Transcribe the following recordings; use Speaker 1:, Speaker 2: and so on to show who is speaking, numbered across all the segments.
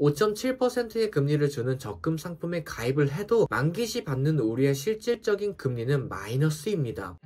Speaker 1: 5.7%의 금리를 주는 적금 상품에 가입을 해도 만기 시 받는 우리의 실질적인 금리는 마이너스입니다.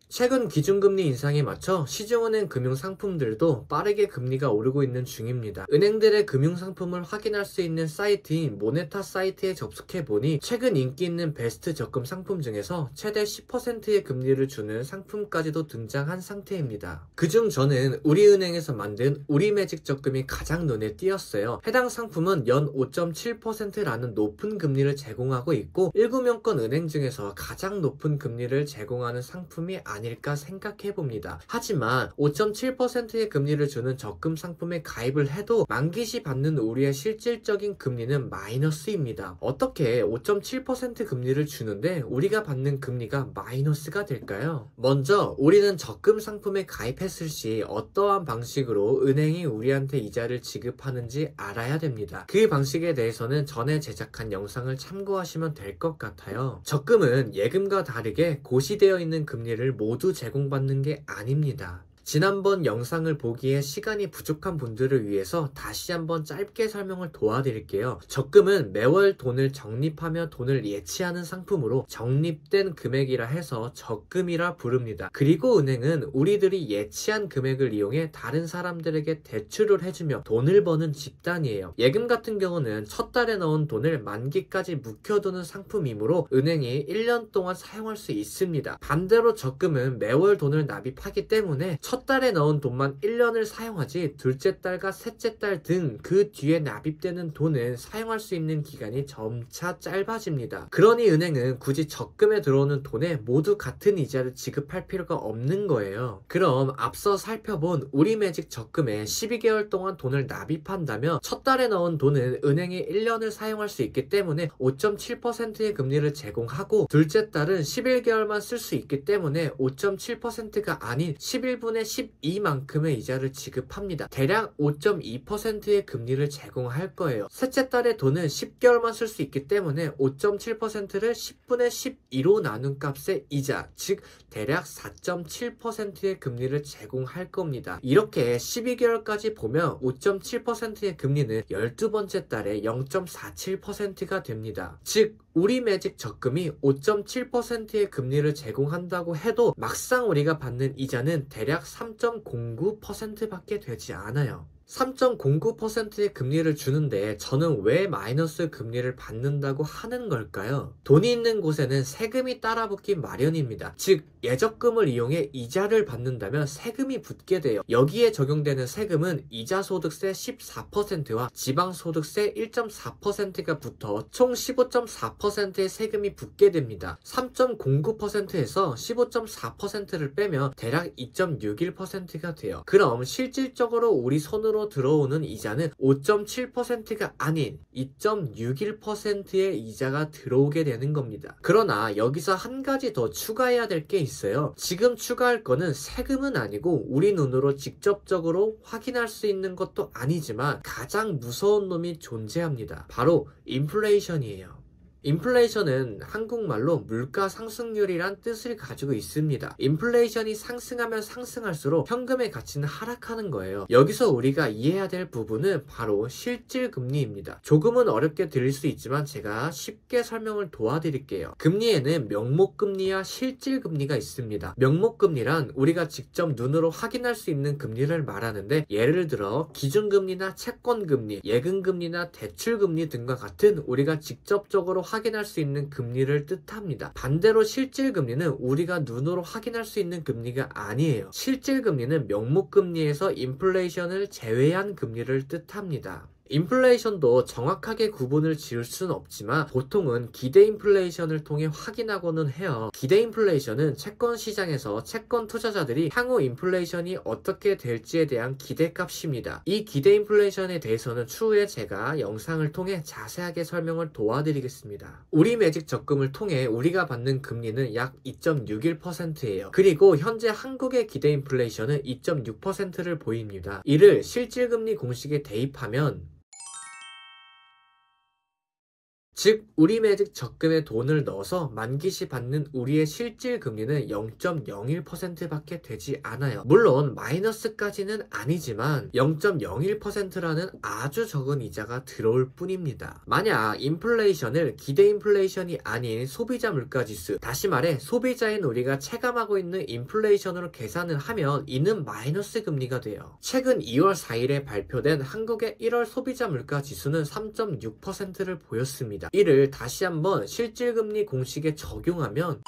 Speaker 1: 최근 기준금리 인상에 맞춰 시중은행 금융상품들도 빠르게 금리가 오르고 있는 중입니다. 은행들의 금융상품을 확인할 수 있는 사이트인 모네타 사이트에 접속해보니 최근 인기 있는 베스트 적금 상품 중에서 최대 10%의 금리를 주는 상품까지도 등장한 상태입니다. 그중 저는 우리은행에서 만든 우리매직 적금이 가장 눈에 띄었어요. 해당 상품은 연 5.7%라는 높은 금리를 제공하고 있고 7명권 은행 중에서 가장 높은 금리를 제공하는 상품이 아닐까 생각해봅니다. 하지만 5.7%의 금리를 주는 적금 상품에 가입을 해도 만기 시 받는 우리의 실질적인 금리는 마이너스입니다. 어떻게 5.7% 금리를 주는데 우리가 받는 금리가 마이너스가 될까요? 먼저 우리는 적금 상품에 가입했을 시 어떠한 방식으로 은행이 우리한테 이자를 지급하는지 알아야 됩니다. 그 방식에 대해서는 전에 제작한 영상을 참고하시면 될 것 같아요. 적금은 예금과 다르게 고시되어 있는 금리를 모두 제공받는 게 아닙니다. 지난번 영상을 보기에 시간이 부족한 분들을 위해서 다시 한번 짧게 설명을 도와드릴게요. 적금은 매월 돈을 적립하며 돈을 예치하는 상품으로 적립된 금액이라 해서 적금이라 부릅니다. 그리고 은행은 우리들이 예치한 금액을 이용해 다른 사람들에게 대출을 해주며 돈을 버는 집단이에요. 예금 같은 경우는 첫 달에 넣은 돈을 만기까지 묵혀두는 상품이므로 은행이 1년 동안 사용할 수 있습니다. 반대로 적금은 매월 돈을 납입하기 때문에 첫 달에 넣은 돈만 1년을 사용하지 둘째 달과 셋째 달 등 그 뒤에 납입되는 돈은 사용할 수 있는 기간이 점차 짧아집니다. 그러니 은행은 굳이 적금에 들어오는 돈에 모두 같은 이자를 지급할 필요가 없는 거예요. 그럼 앞서 살펴본 우리매직 적금에 12개월 동안 돈을 납입한다면 첫 달에 넣은 돈은 은행이 1년을 사용할 수 있기 때문에 5.7%의 금리를 제공하고 둘째 달은 11개월만 쓸 수 있기 때문에 5.7%가 아닌 11분의 12만큼의 이자를 지급합니다. 대략 5.2%의 금리를 제공할 거예요. 셋째 달에 돈은 10개월만 쓸 수 있기 때문에 5.7%를 10분의 12로 나눈 값의 이자, 즉 대략 4.7%의 금리를 제공할 겁니다. 이렇게 12개월까지 보면 5.7%의 금리는 12번째 달에 0.47%가 됩니다. 즉 우리매직 적금이 5.7%의 금리를 제공한다고 해도 막상 우리가 받는 이자는 대략 3.09%밖에 되지 않아요. 3.09%의 금리를 주는데 저는 왜 마이너스 금리를 받는다고 하는 걸까요? 돈이 있는 곳에는 세금이 따라붙기 마련입니다. 즉 예적금을 이용해 이자를 받는다면 세금이 붙게 돼요. 여기에 적용되는 세금은 이자소득세 14%와 지방소득세 1.4%가 붙어 총 15.4%의 세금이 붙게 됩니다. 3.09%에서 15.4%를 빼면 대략 2.61%가 돼요. 그럼 실질적으로 우리 손으로 들어오는 이자는 5.7%가 아닌 2.61%의 이자가 들어오게 되는 겁니다. 그러나 여기서 한 가지 더 추가해야 될 게 있어요. 지금 추가할 거는 세금은 아니고 우리 눈으로 직접적으로 확인할 수 있는 것도 아니지만 가장 무서운 놈이 존재합니다. 바로 인플레이션이에요. 인플레이션은 한국말로 물가 상승률이란 뜻을 가지고 있습니다. 인플레이션이 상승하면 상승할수록 현금의 가치는 하락하는 거예요. 여기서 우리가 이해해야 될 부분은 바로 실질금리입니다. 조금은 어렵게 들릴 수 있지만 제가 쉽게 설명을 도와드릴게요. 금리에는 명목금리와 실질금리가 있습니다. 명목금리란 우리가 직접 눈으로 확인할 수 있는 금리를 말하는데 예를 들어 기준금리나 채권금리, 예금금리나 대출금리 등과 같은 우리가 직접적으로 확인할 수 있는 금리를 뜻합니다. 반대로 실질금리는 우리가 눈으로 확인할 수 있는 금리가 아니에요. 실질금리는 명목금리에서 인플레이션을 제외한 금리를 뜻합니다. 인플레이션도 정확하게 구분을 지을 수는 없지만 보통은 기대 인플레이션을 통해 확인하고는 해요. 기대 인플레이션은 채권 시장에서 채권 투자자들이 향후 인플레이션이 어떻게 될지에 대한 기대값입니다. 이 기대 인플레이션에 대해서는 추후에 제가 영상을 통해 자세하게 설명을 도와드리겠습니다. 우리매직 적금을 통해 우리가 받는 금리는 약 2.61%예요. 그리고 현재 한국의 기대 인플레이션은 2.6%를 보입니다. 이를 실질금리 공식에 대입하면 즉 우리매직 적금에 돈을 넣어서 만기 시 받는 우리의 실질 금리는 0.01%밖에 되지 않아요. 물론 마이너스까지는 아니지만 0.01%라는 아주 적은 이자가 들어올 뿐입니다. 만약 인플레이션을 기대 인플레이션이 아닌 소비자 물가지수, 다시 말해 소비자인 우리가 체감하고 있는 인플레이션으로 계산을 하면 이는 마이너스 금리가 돼요. 최근 2월 4일에 발표된 한국의 1월 소비자 물가지수는 3.6%를 보였습니다. 이를 다시 한번 실질금리 공식에 적용하면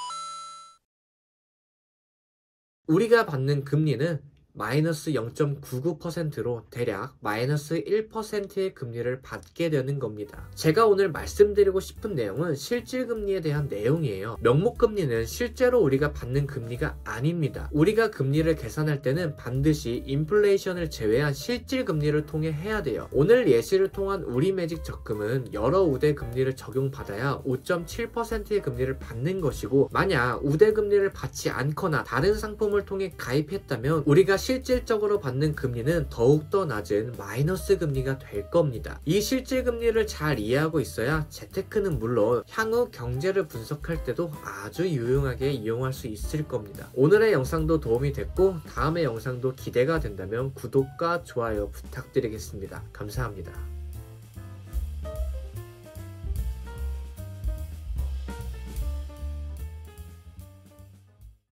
Speaker 1: 우리가 받는 금리는 마이너스 0.99%로 대략 마이너스 1%의 금리를 받게 되는 겁니다. 제가 오늘 말씀드리고 싶은 내용은 실질금리에 대한 내용이에요. 명목금리는 실제로 우리가 받는 금리가 아닙니다. 우리가 금리를 계산할 때는 반드시 인플레이션을 제외한 실질금리를 통해 해야 돼요. 오늘 예시를 통한 우리매직 적금은 여러 우대 금리를 적용받아야 5.7%의 금리를 받는 것이고, 만약 우대 금리를 받지 않거나 다른 상품을 통해 가입했다면 우리가 실질적으로 받는 금리는 더욱더 낮은 마이너스 금리가 될 겁니다. 이 실질 금리를 잘 이해하고 있어야 재테크는 물론 향후 경제를 분석할 때도 아주 유용하게 이용할 수 있을 겁니다. 오늘의 영상도 도움이 됐고 다음의 영상도 기대가 된다면 구독과 좋아요 부탁드리겠습니다. 감사합니다.